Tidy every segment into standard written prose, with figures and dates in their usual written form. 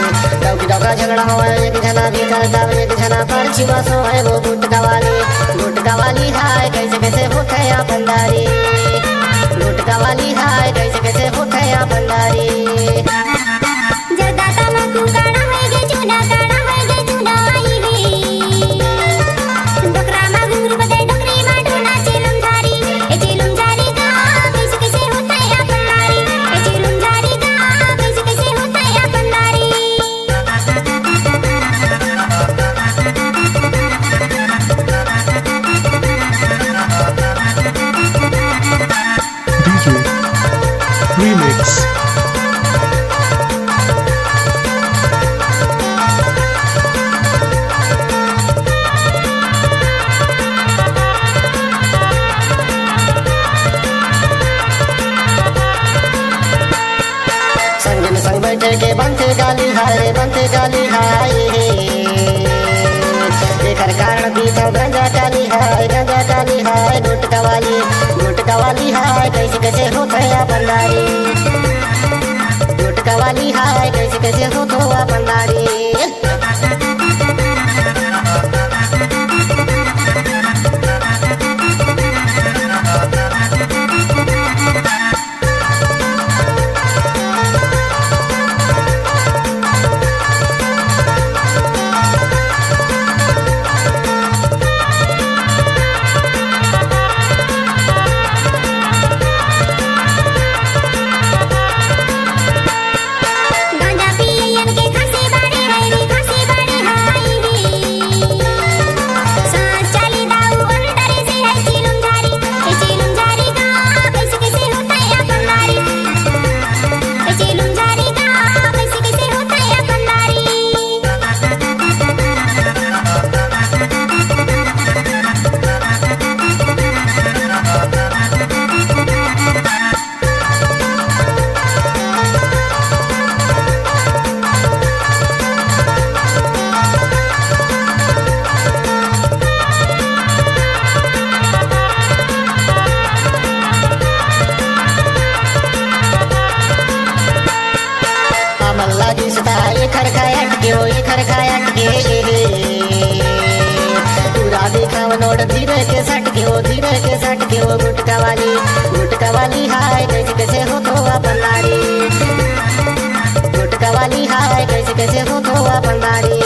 झगड़ा हो एक जना भी करता एक जना पर्ची बसो है वो गुटका वाली हाय कैसे कैसे होता है अपनदारी गुटका वाली हाय कैसे कैसे होता है अपनदारी जरदा तमाकू काड़ा होएगे चूना आई वे डोकरा मा घुंगरू बदे डोकरी मा ढोना चेलुम झारी का कैसे कैसे होता है अपनदारी ए चेलुम झारी का कैसे कैसे होता है अपनदारी DJ Remix. संगन संग बैठे के बनते गाली हाय एकर कारण पीता गंजा काली हाय गुटका वाली हाय कैसे कैसे होता है अपनदारी गुटका वाली हाय कैसे कैसे होता है अपनदारी गांजा पियन के खासी बाड़ी हाय रे सांस चाली दाऊ अंदर से है चेलुम झारी का कैसे कैसे होता है अपनदारी ए चेलुम झारी का कैसे कैसे होता है अपनदारी अमल्ला की सता एकर खायट के पूरा दिखाव नोट धीरे के सट के वो गुटका वाली हाय कैसे कैसे हो तो अपनदारी गुटका वाली हाय कैसे कैसे हो तो अपनदारी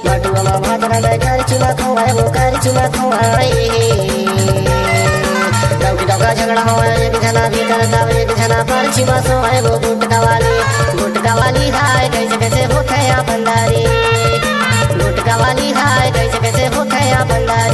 बटुआ मा भादरा दे कर चुमा खोए वो कर चुमा खोए डोका झगड़ा हो एक जना भी करता एक जना पर्ची बसो है वो गुटका वाली हाय कैसे कैसे होता है अपनदारी गुटका वाली हाय कैसे कैसे होता है अपनदारी